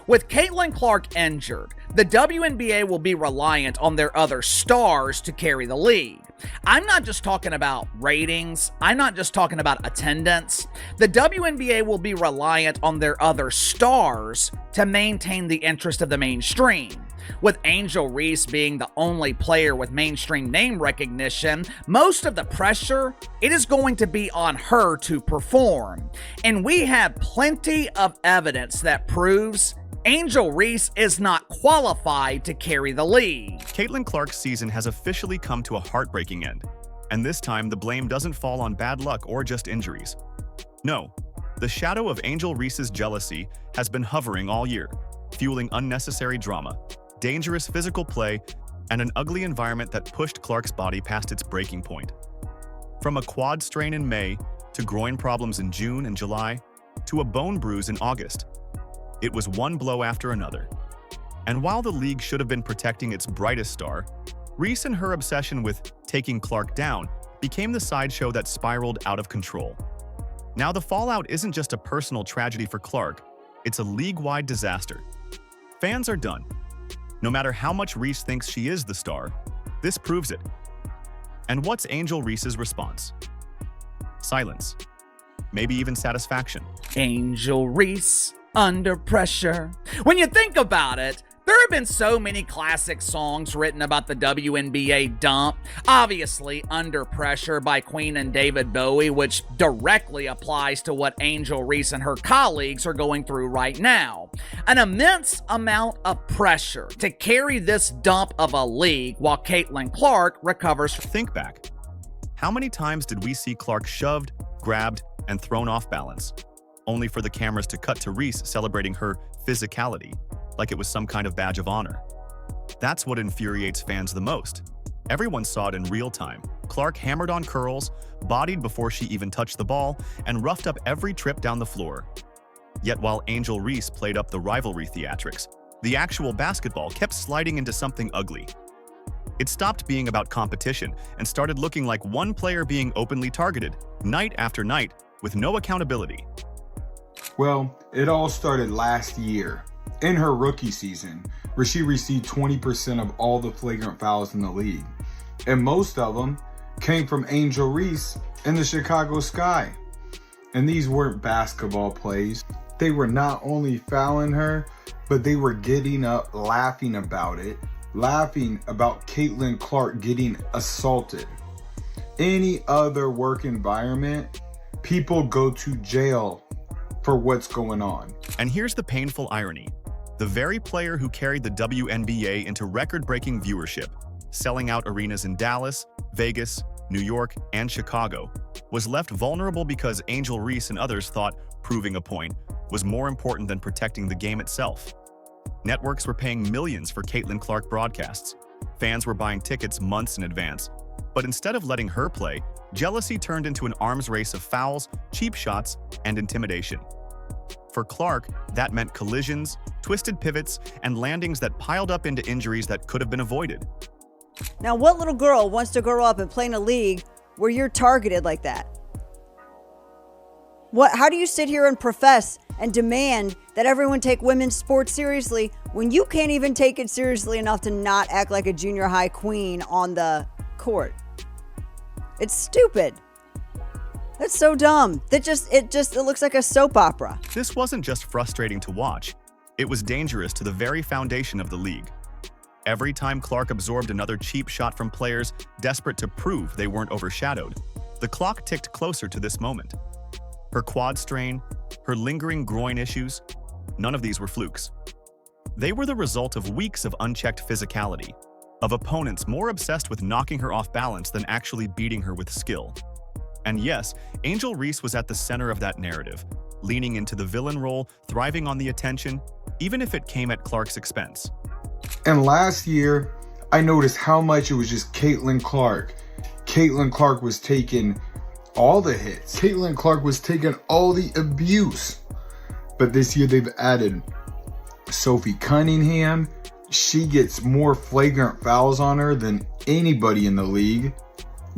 With Caitlin Clark injured, the WNBA will be reliant on their other stars to carry the league. I'm not just talking about ratings. I'm not just talking about attendance. The WNBA will be reliant on their other stars to maintain the interest of the mainstream. With Angel Reese being the only player with mainstream name recognition, most of the pressure, it is going to be on her to perform. And we have plenty of evidence that proves Angel Reese is not qualified to carry the league. Caitlin Clark's season has officially come to a heartbreaking end, and this time the blame doesn't fall on bad luck or just injuries. No, the shadow of Angel Reese's jealousy has been hovering all year, fueling unnecessary drama, dangerous physical play, and an ugly environment that pushed Clark's body past its breaking point. From a quad strain in May, to groin problems in June and July, to a bone bruise in August, it was one blow after another. And while the league should have been protecting its brightest star, Reese and her obsession with taking Clark down became the sideshow that spiraled out of control. Now the fallout isn't just a personal tragedy for Clark, it's a league-wide disaster. Fans are done. No matter how much Reese thinks she is the star, this proves it. And what's Angel Reese's response? Silence. Maybe even satisfaction. Angel Reese under pressure. When you think about it, there have been so many classic songs written about the WNBA dump. Obviously, Under Pressure by Queen and David Bowie, which directly applies to what Angel Reese and her colleagues are going through right now. An immense amount of pressure to carry this dump of a league while Caitlin Clark recovers. Think back. How many times did we see Clark shoved, grabbed, and thrown off balance, only for the cameras to cut to Reese celebrating her physicality like it was some kind of badge of honor? That's what infuriates fans the most. Everyone saw it in real time. Clark hammered on curls, bodied before she even touched the ball, and roughed up every trip down the floor. Yet while Angel Reese played up the rivalry theatrics, the actual basketball kept sliding into something ugly. It stopped being about competition and started looking like one player being openly targeted, night after night, with no accountability. Well, it all started last year, in her rookie season, where she received 20% of all the flagrant fouls in the league. And most of them came from Angel Reese in the Chicago Sky. And these weren't basketball plays. They were not only fouling her, but they were getting up, laughing about it, laughing about Caitlin Clark getting assaulted. Any other work environment, people go to jail for what's going on. And here's the painful irony. The very player who carried the WNBA into record-breaking viewership, selling out arenas in Dallas, Vegas, New York, and Chicago, was left vulnerable because Angel Reese and others thought proving a point was more important than protecting the game itself. Networks were paying millions for Caitlin Clark broadcasts. Fans were buying tickets months in advance. But instead of letting her play, jealousy turned into an arms race of fouls, cheap shots, and intimidation. For Clark, that meant collisions, twisted pivots, and landings that piled up into injuries that could have been avoided. Now, what little girl wants to grow up and play in a league where you're targeted like that? How do you sit here and profess and demand that everyone take women's sports seriously when you can't even take it seriously enough to not act like a junior high queen on the court? It's stupid. That's so dumb. It looks like a soap opera. This wasn't just frustrating to watch. It was dangerous to the very foundation of the league. Every time Clark absorbed another cheap shot from players desperate to prove they weren't overshadowed, the clock ticked closer to this moment. Her quad strain, her lingering groin issues, none of these were flukes. They were the result of weeks of unchecked physicality, of opponents more obsessed with knocking her off balance than actually beating her with skill. And yes, Angel Reese was at the center of that narrative, leaning into the villain role, thriving on the attention, even if it came at Clark's expense. And last year, I noticed how much it was just Caitlin Clark. Caitlin Clark was taking all the hits. Caitlin Clark was taking all the abuse. But this year they've added Sophie Cunningham. She gets more flagrant fouls on her than anybody in the league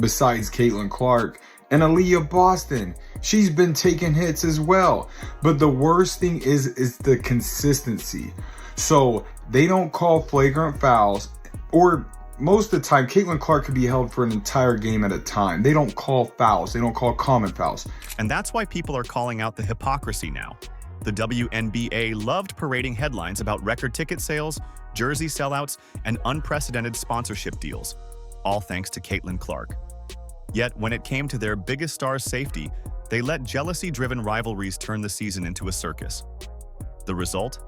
besides Caitlin Clark. And Aaliyah Boston, She's been taking hits as well. But the worst thing is the consistency. So they don't call flagrant fouls, or most of the time, Caitlin Clark could be held for an entire game at a time. They don't call fouls. They don't call common fouls. And that's why people are calling out the hypocrisy now. The WNBA loved parading headlines about record ticket sales, jersey sellouts, and unprecedented sponsorship deals, all thanks to Caitlin Clark. Yet, when it came to their biggest star's safety, they let jealousy-driven rivalries turn the season into a circus. The result?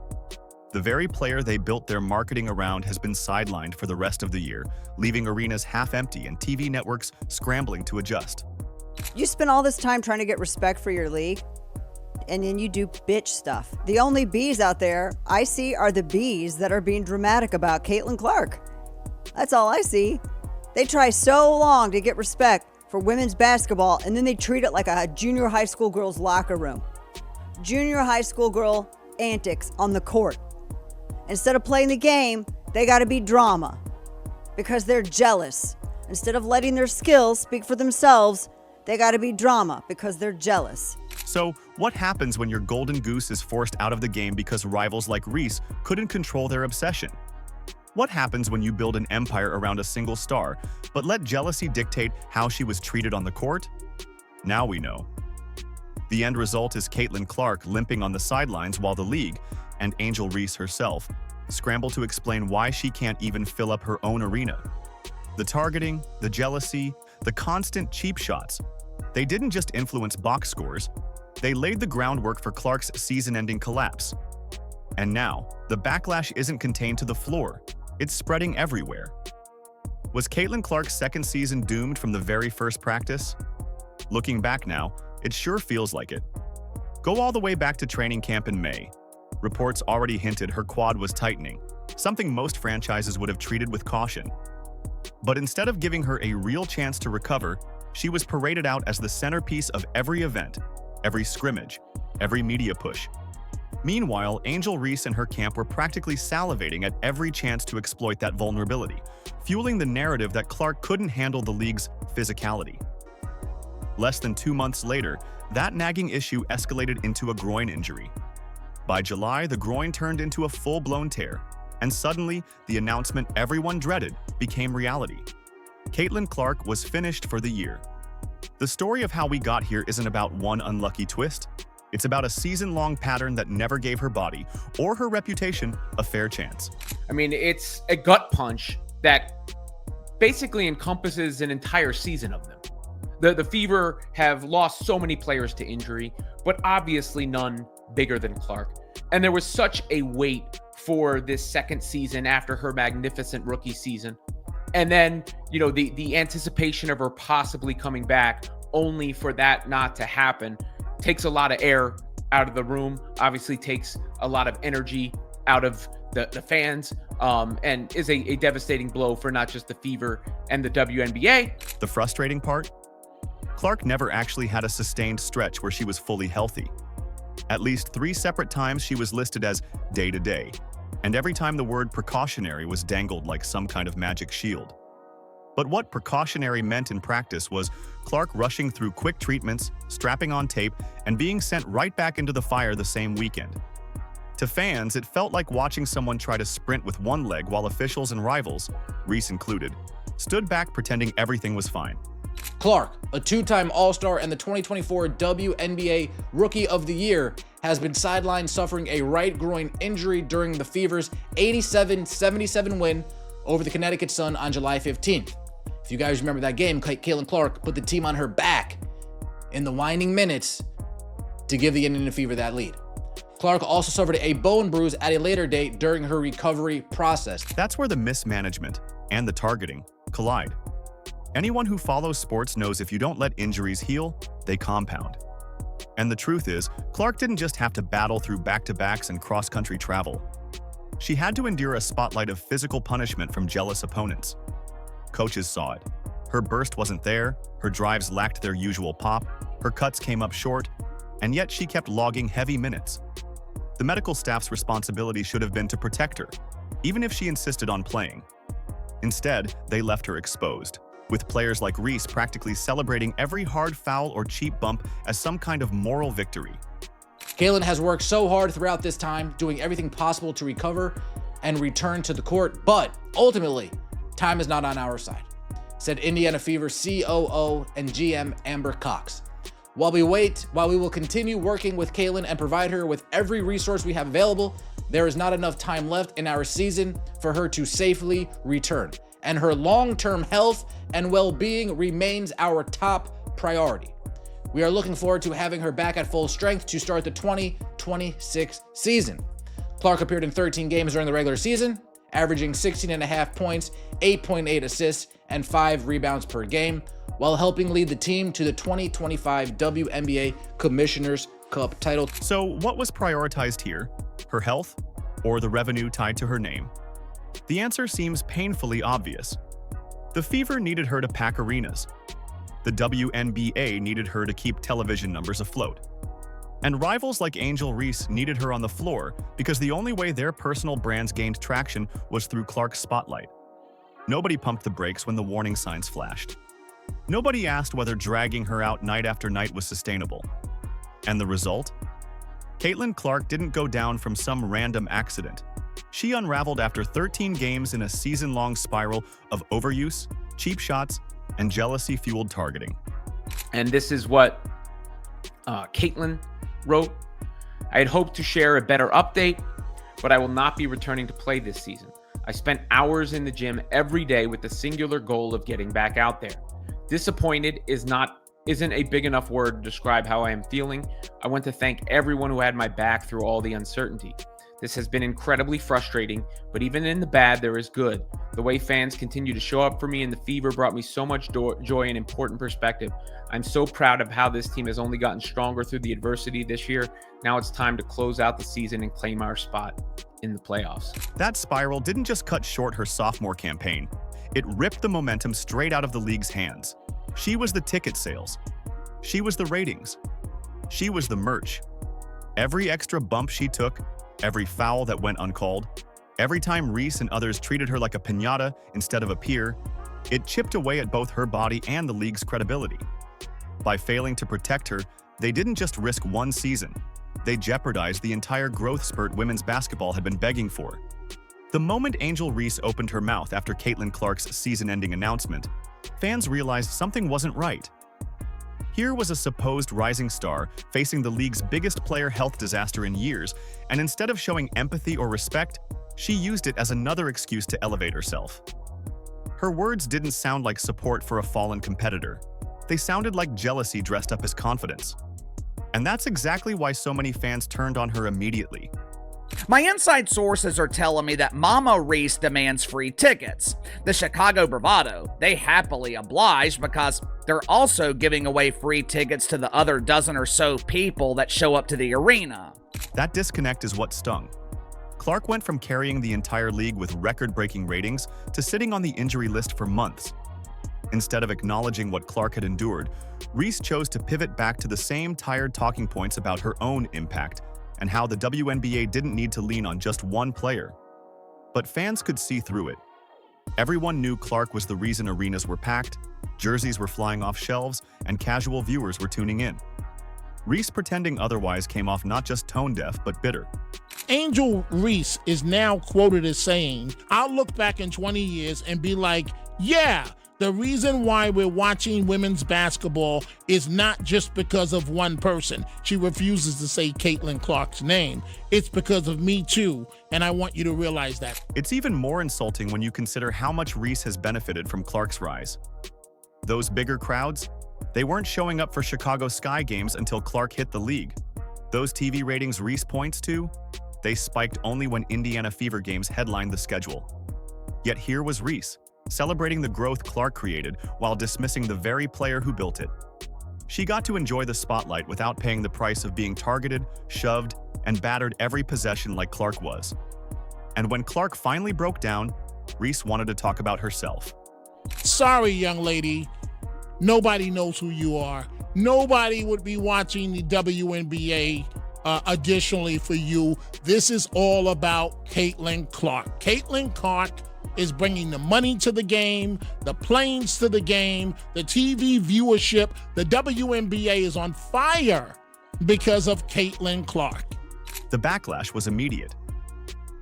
The very player they built their marketing around has been sidelined for the rest of the year, leaving arenas half empty and TV networks scrambling to adjust. You spend all this time trying to get respect for your league, and then you do bitch stuff. The only B's out there I see are the B's that are being dramatic about Caitlin Clark. That's all I see. They try so long to get respect for women's basketball, and then they treat it like a junior high school girl's locker room. Junior high school girl antics on the court. Instead of playing the game, they got to be drama because they're jealous. Instead of letting their skills speak for themselves, they got to be drama because they're jealous. So, what happens when your golden goose is forced out of the game because rivals like Reese couldn't control their obsession? What happens when you build an empire around a single star, but let jealousy dictate how she was treated on the court? Now we know. The end result is Caitlin Clark limping on the sidelines while the league, and Angel Reese herself, scramble to explain why she can't even fill up her own arena. The targeting, the jealousy, the constant cheap shots, they didn't just influence box scores, they laid the groundwork for Clark's season-ending collapse. And now, the backlash isn't contained to the floor, it's spreading everywhere. Was Caitlin Clark's second season doomed from the very first practice? Looking back now, it sure feels like it. Go all the way back to training camp in May. Reports already hinted her quad was tightening, something most franchises would have treated with caution. But instead of giving her a real chance to recover, she was paraded out as the centerpiece of every event, every scrimmage, every media push. Meanwhile, Angel Reese and her camp were practically salivating at every chance to exploit that vulnerability, fueling the narrative that Clark couldn't handle the league's physicality. Less than 2 months later, that nagging issue escalated into a groin injury. By July, the groin turned into a full-blown tear, and suddenly, the announcement everyone dreaded became reality. Caitlin Clark was finished for the year. The story of how we got here isn't about one unlucky twist. It's about a season-long pattern that never gave her body or her reputation a fair chance. I mean, it's a gut punch that basically encompasses an entire season of them. The Fever have lost so many players to injury, but obviously none bigger than Clark. And there was such a wait for this second season after her magnificent rookie season. And then, you know, the anticipation of her possibly coming back, only for that not to happen, takes a lot of air out of the room, obviously takes a lot of energy out of the fans, and is a devastating blow for not just the Fever and the WNBA. The frustrating part? Clark never actually had a sustained stretch where she was fully healthy. At least 3 separate times she was listed as day-to-day, and every time the word precautionary was dangled like some kind of magic shield. But what precautionary meant in practice was Clark rushing through quick treatments, strapping on tape, and being sent right back into the fire the same weekend. To fans, it felt like watching someone try to sprint with one leg while officials and rivals, Reese included, stood back pretending everything was fine. Clark, a 2-time All-Star and the 2024 WNBA Rookie of the Year, has been sidelined suffering a right groin injury during the Fever's 87-77 win over the Connecticut Sun on July 15th. If you guys remember that game, Caitlin Clark put the team on her back in the winding minutes to give the Indiana Fever that lead. Clark also suffered a bone bruise at a later date during her recovery process. That's where the mismanagement and the targeting collide. Anyone who follows sports knows if you don't let injuries heal, they compound. And the truth is, Clark didn't just have to battle through back-to-backs and cross-country travel. She had to endure a spotlight of physical punishment from jealous opponents. Coaches saw it. Her burst wasn't there, her drives lacked their usual pop, her cuts came up short, and yet she kept logging heavy minutes. The medical staff's responsibility should have been to protect her, even if she insisted on playing. Instead, they left her exposed. with players like Reese practically celebrating every hard foul or cheap bump as some kind of moral victory. Caitlin has worked so hard throughout this time, doing everything possible to recover and return to the court, but ultimately, time is not on our side, said Indiana Fever COO and GM Amber Cox. While we will continue working with Caitlin and provide her with every resource we have available, there is not enough time left in our season for her to safely return, and her long-term health and well-being remains our top priority. We are looking forward to having her back at full strength to start the 2026 season. Clark appeared in 13 games during the regular season, averaging 16.5 points, 8.8 assists, and 5 rebounds per game, while helping lead the team to the 2025 WNBA Commissioner's Cup title. So what was prioritized here? Her health or the revenue tied to her name? The answer seems painfully obvious. The Fever needed her to pack arenas. The WNBA needed her to keep television numbers afloat. And rivals like Angel Reese needed her on the floor because the only way their personal brands gained traction was through Clark's spotlight. Nobody pumped the brakes when the warning signs flashed. Nobody asked whether dragging her out night after night was sustainable. And the result? Caitlin Clark didn't go down from some random accident. She unraveled after 13 games in a season-long spiral of overuse, cheap shots, and jealousy-fueled targeting. And this is what Caitlin wrote. I had hoped to share a better update, but I will not be returning to play this season. I spent hours in the gym every day with the singular goal of getting back out there. Disappointed isn't a big enough word to describe how I am feeling. I want to thank everyone who had my back through all the uncertainty. This has been incredibly frustrating, but even in the bad, there is good. The way fans continue to show up for me in the Fever brought me so much joy and important perspective. I'm so proud of how this team has only gotten stronger through the adversity this year. Now it's time to close out the season and claim our spot in the playoffs. That spiral didn't just cut short her sophomore campaign. It ripped the momentum straight out of the league's hands. She was the ticket sales. She was the ratings. She was the merch. Every extra bump she took, every foul that went uncalled, every time Reese and others treated her like a piñata instead of a peer, it chipped away at both her body and the league's credibility. By failing to protect her, they didn't just risk one season. They jeopardized the entire growth spurt women's basketball had been begging for. The moment Angel Reese opened her mouth after Caitlin Clark's season-ending announcement, fans realized something wasn't right. Here was a supposed rising star facing the league's biggest player health disaster in years, and instead of showing empathy or respect, she used it as another excuse to elevate herself. Her words didn't sound like support for a fallen competitor. They sounded like jealousy dressed up as confidence. And that's exactly why so many fans turned on her immediately. My inside sources are telling me that Mama Reese demands free tickets. The Chicago Bravado, they happily oblige because they're also giving away free tickets to the other dozen or so people that show up to the arena. That disconnect is what stung. Clark went from carrying the entire league with record-breaking ratings to sitting on the injury list for months. Instead of acknowledging what Clark had endured, Reese chose to pivot back to the same tired talking points about her own impact and how the WNBA didn't need to lean on just one player. But fans could see through it. Everyone knew Clark was the reason arenas were packed, jerseys were flying off shelves, and casual viewers were tuning in. Reese pretending otherwise came off not just tone-deaf, but bitter. Angel Reese is now quoted as saying, "I'll look back in 20 years and be like, yeah, the reason why we're watching women's basketball is not just because of one person." She refuses to say Caitlin Clark's name. "It's because of me too, and I want you to realize that." It's even more insulting when you consider how much Reese has benefited from Clark's rise. Those bigger crowds, they weren't showing up for Chicago Sky games until Clark hit the league. Those TV ratings Reese points to, they spiked only when Indiana Fever games headlined the schedule. Yet here was Reese, celebrating the growth Clark created while dismissing the very player who built it. She got to enjoy the spotlight without paying the price of being targeted, shoved, and battered every possession like Clark was. And when Clark finally broke down, Reese wanted to talk about herself. "Sorry, young lady. Nobody knows who you are. Nobody would be watching the WNBA additionally for you. This is all about Caitlin Clark. Caitlin Clark is bringing the money to the game, the planes to the game, the TV viewership. The WNBA is on fire because of Caitlin Clark. The backlash was immediate.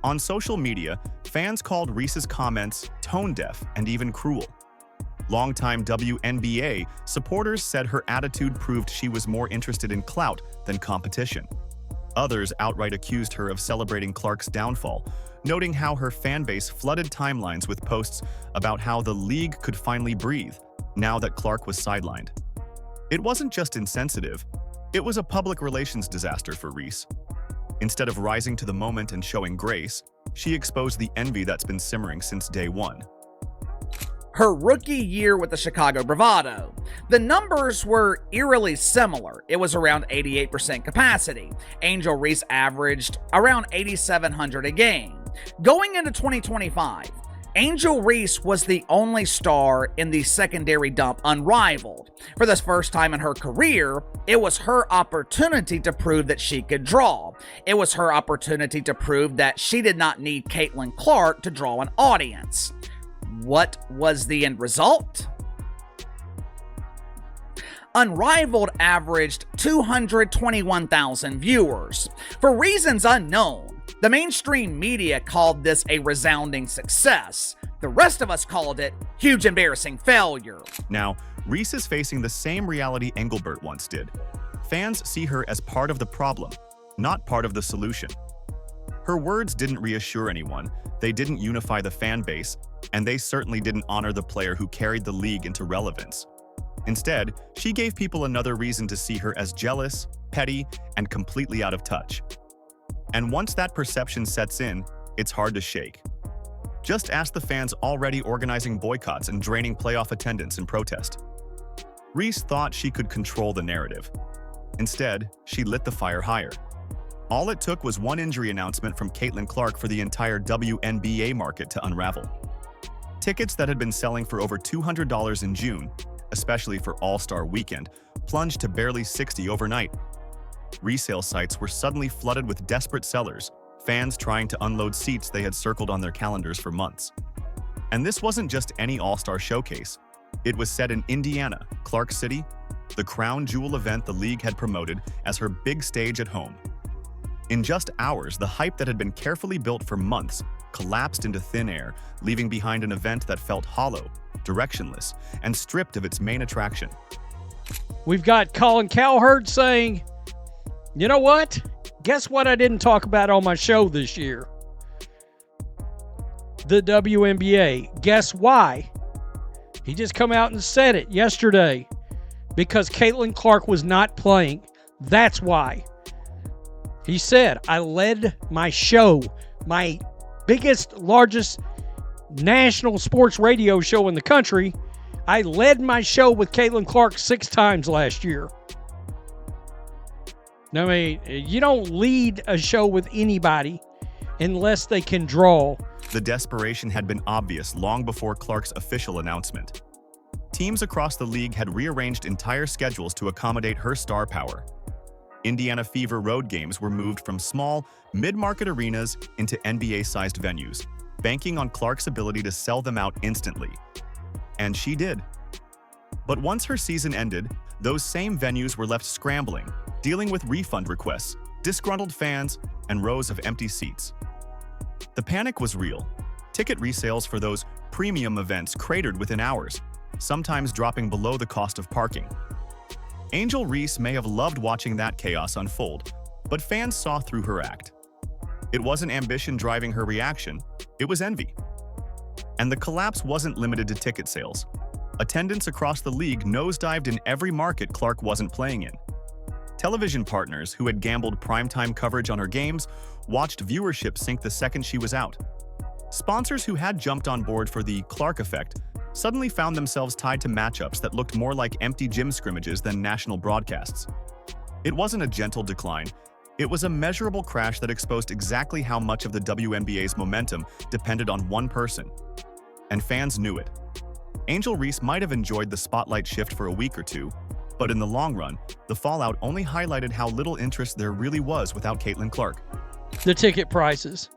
On social media, fans called Reese's comments tone-deaf and even cruel. Longtime WNBA supporters said her attitude proved she was more interested in clout than competition. Others outright accused her of celebrating Clark's downfall, noting how her fanbase flooded timelines with posts about how the league could finally breathe now that Clark was sidelined. It wasn't just insensitive, it was a public relations disaster for Reese. Instead of rising to the moment and showing grace, she exposed the envy that's been simmering since day one. Her rookie year with the Chicago Bravado, the numbers were eerily similar. It was around 88% capacity. Angel Reese averaged around 8,700 a game. Going into 2025, Angel Reese was the only star in the secondary dump unrivaled. For the first time in her career, it was her opportunity to prove that she could draw. It was her opportunity to prove that she did not need Caitlin Clark to draw an audience. What was the end result? Unrivaled averaged 221,000 viewers. For reasons unknown, the mainstream media called this a resounding success. The rest of us called it huge embarrassing failure. Now, Reese is facing the same reality Engelbert once did. Fans see her as part of the problem, not part of the solution. Her words didn't reassure anyone, they didn't unify the fan base, and they certainly didn't honor the player who carried the league into relevance. Instead, she gave people another reason to see her as jealous, petty, and completely out of touch. And once that perception sets in, it's hard to shake. Just ask the fans already organizing boycotts and draining playoff attendance in protest. Reese thought she could control the narrative. Instead, she lit the fire higher. All it took was one injury announcement from Caitlin Clark for the entire WNBA market to unravel. Tickets that had been selling for over $200 in June, especially for All-Star Weekend, plunged to barely $60 overnight. Resale sites were suddenly flooded with desperate sellers, fans trying to unload seats they had circled on their calendars for months. And this wasn't just any All-Star showcase. It was set in Indiana, Clark City, the crown jewel event the league had promoted as her big stage at home. In just hours, the hype that had been carefully built for months collapsed into thin air, leaving behind an event that felt hollow, directionless, and stripped of its main attraction. We've got Colin Cowherd saying, you know what? Guess what I didn't talk about on my show this year? The WNBA. Guess why? He just come out and said it yesterday. Because Caitlin Clark was not playing. That's why. He said, I led my show, my biggest, largest national sports radio show in the country. I led my show with Caitlin Clark 6 times last year. I mean, you don't lead a show with anybody unless they can draw. The desperation had been obvious long before Clark's official announcement. Teams across the league had rearranged entire schedules to accommodate her star power. Indiana Fever road games were moved from small, mid-market arenas into NBA-sized venues, banking on Clark's ability to sell them out instantly. And she did. But once her season ended, those same venues were left scrambling, dealing with refund requests, disgruntled fans, and rows of empty seats. The panic was real. Ticket resales for those premium events cratered within hours, sometimes dropping below the cost of parking. Angel Reese may have loved watching that chaos unfold, but fans saw through her act. It wasn't ambition driving her reaction, it was envy. And the collapse wasn't limited to ticket sales. Attendance across the league nosedived in every market Clark wasn't playing in. Television partners who had gambled primetime coverage on her games watched viewership sink the second she was out. Sponsors who had jumped on board for the Clark effect suddenly found themselves tied to matchups that looked more like empty gym scrimmages than national broadcasts. It wasn't a gentle decline, it was a measurable crash that exposed exactly how much of the WNBA's momentum depended on one person. And fans knew it. Angel Reese might have enjoyed the spotlight shift for a week or two, but in the long run, the fallout only highlighted how little interest there really was without Caitlin Clark. The ticket prices.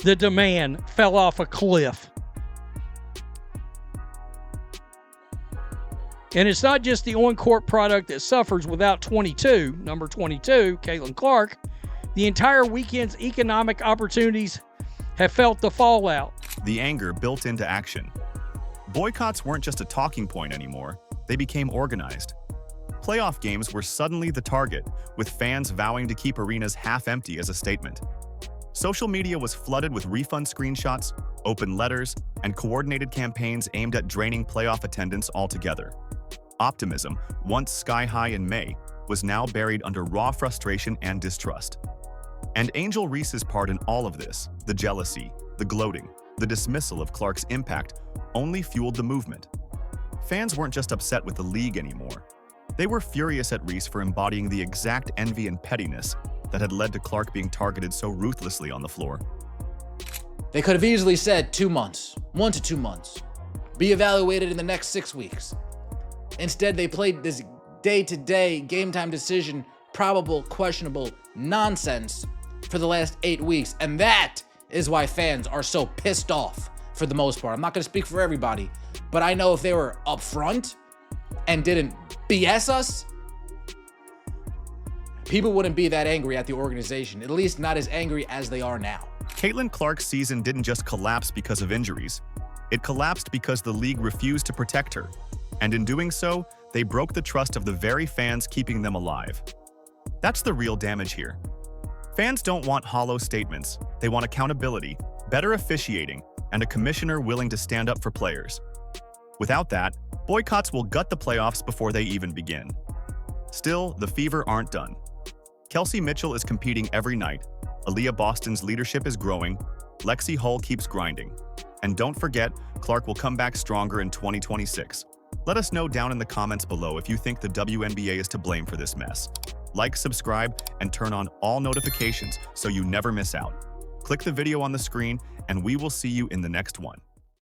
the demand fell off a cliff. And it's not just the on-court product that suffers without number 22, Caitlin Clark. The entire weekend's economic opportunities have felt the fallout. The anger built into action. Boycotts weren't just a talking point anymore, they became organized. Playoff games were suddenly the target, with fans vowing to keep arenas half empty as a statement. Social media was flooded with refund screenshots, open letters, and coordinated campaigns aimed at draining playoff attendance altogether. Optimism, once sky-high in May, was now buried under raw frustration and distrust. And Angel Reese's part in all of this, the jealousy, the gloating, the dismissal of Clark's impact, only fueled the movement. Fans weren't just upset with the league anymore. They were furious at Reese for embodying the exact envy and pettiness that had led to Clark being targeted so ruthlessly on the floor. They could have easily said 2 months, 1 to 2 months. Be evaluated in the next 6 weeks. Instead, they played this day-to-day, game-time decision, probable, questionable nonsense for the last 8 weeks. And that is why fans are so pissed off for the most part. I'm not going to speak for everybody, but I know if they were upfront and didn't BS us, people wouldn't be that angry at the organization, at least not as angry as they are now. Caitlin Clark's season didn't just collapse because of injuries. It collapsed because the league refused to protect her. And in doing so, they broke the trust of the very fans keeping them alive. That's the real damage here. Fans don't want hollow statements. They want accountability, better officiating, and a commissioner willing to stand up for players. Without that, boycotts will gut the playoffs before they even begin. Still, the Fever aren't done. Kelsey Mitchell is competing every night. Aaliyah Boston's leadership is growing. Lexi Hull keeps grinding. And don't forget, Clark will come back stronger in 2026. Let us know down in the comments below if you think the WNBA is to blame for this mess. Like, subscribe, and turn on all notifications so you never miss out. Click the video on the screen, and we will see you in the next one.